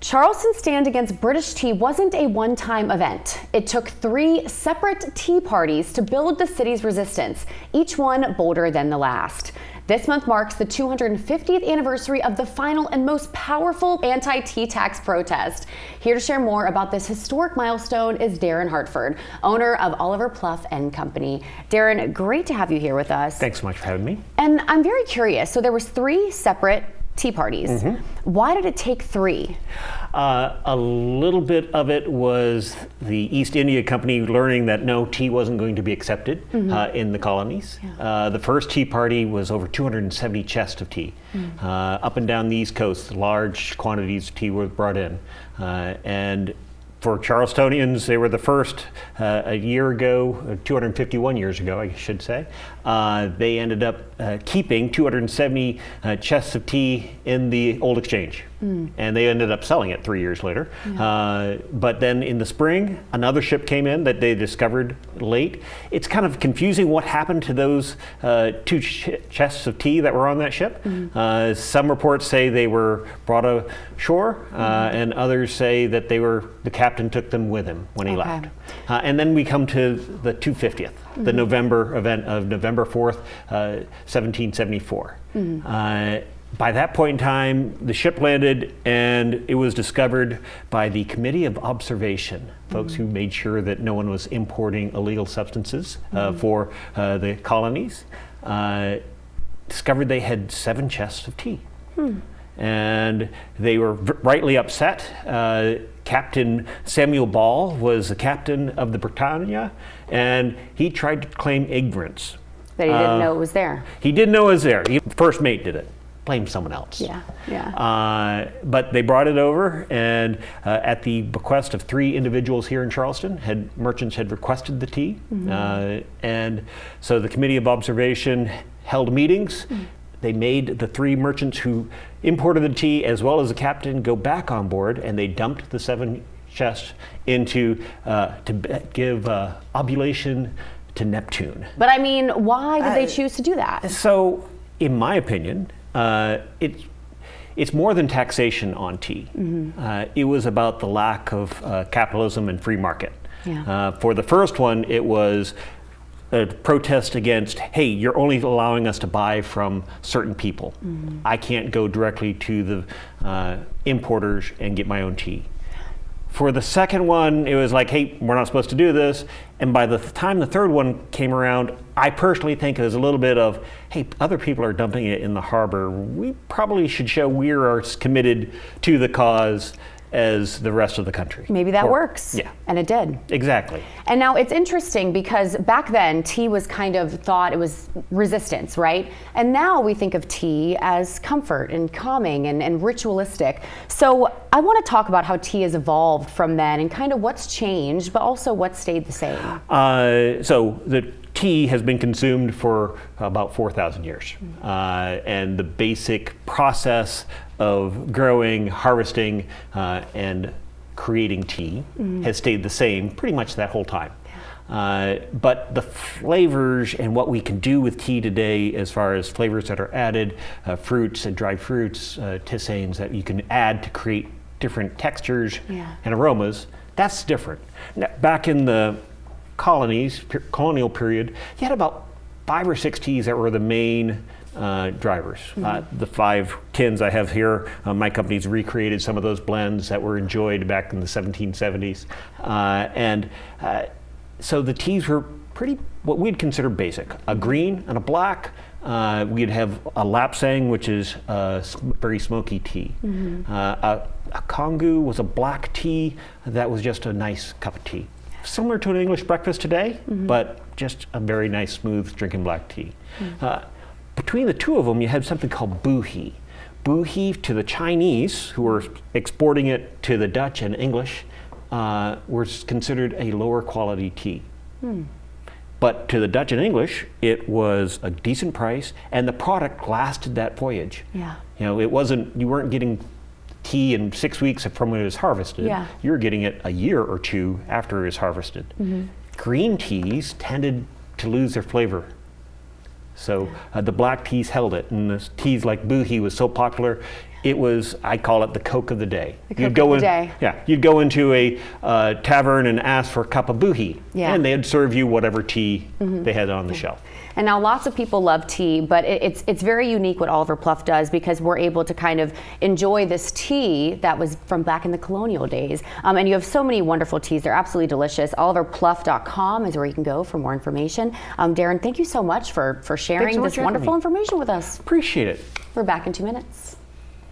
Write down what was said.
Charleston's stand against British tea wasn't a one-time event. It took 3 separate tea parties to build the city's resistance, each one bolder than the last. This month marks the 250th anniversary of the final and most powerful anti-tea tax protest. Here to share more about this historic milestone is Darren Hartford, owner of Oliver Pluff and Company. Darren, great to have you here with us. Thanks so much for having me. And I'm very curious. So there was 3 separate tea parties. Why did it take 3? A little bit of it was the East India Company learning that no, tea wasn't going to be accepted in the colonies. The first tea party was over 270 chests of tea. Up and down the East Coast, large quantities of tea were brought in. And for Charlestonians, they were the first a year ago, 251 years ago, I should say. They ended up keeping 270 chests of tea in the old exchange. And they ended up selling it 3 years later. But then in the spring, another ship came in that they discovered late. It's kind of confusing what happened to those 2 chests of tea that were on that ship. Some reports say they were brought ashore, and others say that the captain took them with him when he left. And then we come to the 250th, the November event of November 4th, 1774. By that point in time, the ship landed and it was discovered by the Committee of Observation, folks who made sure that no one was importing illegal substances for the colonies, discovered they had 7 chests of tea. And they were rightly upset. Captain Samuel Ball was the captain of the Britannia, and he tried to claim ignorance. That he didn't know it was there. He didn't know it was there. First mate did it. Blame someone else. But they brought it over, and at the bequest of 3 individuals here in Charleston, merchants had requested the tea, and so the Committee of Observation held meetings. They made the 3 merchants who imported the tea, as well as the captain, go back on board, and they dumped the 7 chests into to give oblation to Neptune. But I mean, why did they choose to do that? So, in my opinion, it's more than taxation on tea. It was about the lack of capitalism and free market. For the first one, it was a protest against, hey, you're only allowing us to buy from certain people. I can't go directly to the importers and get my own tea. For the second one, it was like, hey, we're not supposed to do this. And by the time the third one came around, I personally think it was a little bit of, hey, other people are dumping it in the harbor. We probably should show we are as committed to the cause as the rest of the country. Maybe that works. Yeah. And it did. Exactly. And now it's interesting because back then tea was kind of thought it was resistance, right? And now we think of tea as comfort and calming and ritualistic. So I want to talk about how tea has evolved from then and kind of what's changed, but also what stayed the same. So the tea has been consumed for about 4,000 years. And the basic process of growing, harvesting, and creating tea has stayed the same pretty much that whole time. But the flavors and what we can do with tea today, as far as flavors that are added, fruits and dried fruits, tisanes that you can add to create different textures and aromas, that's different. Now, back in the colonial period, you had about 5 or 6 teas that were the main drivers. The 5 tins I have here, my company's recreated some of those blends that were enjoyed back in the 1770s. So the teas were pretty, what we'd consider basic. A green and a black. We'd have a lapsang, which is very smoky tea. A kongu was a black tea that was just a nice cup of tea. Similar to an English breakfast today, but just a very nice, smooth drinking black tea. Between the 2 of them, you had something called buhi. Buhi, to the Chinese, who were exporting it to the Dutch and English, was considered a lower quality tea. But to the Dutch and English, it was a decent price, and the product lasted that voyage. You know, you weren't getting tea in 6 weeks from when it was harvested. You were getting it a year or 2 after it was harvested. Green teas tended to lose their flavor. So the black teas held it, and the teas like buhi was so popular, It was, I call it the Coke of the day. The Coke of the day. Yeah, you'd go into a tavern and ask for a cup of buhi, and they'd serve you whatever tea they had on the shelf. And now lots of people love tea, but it's very unique what Oliver Pluff does, because we're able to kind of enjoy this tea that was from back in the colonial days. And you have so many wonderful teas. They're absolutely delicious. OliverPluff.com is where you can go for more information. Darren, thank you so much for sharing this wonderful information with us. Appreciate it. We're back in 2 minutes.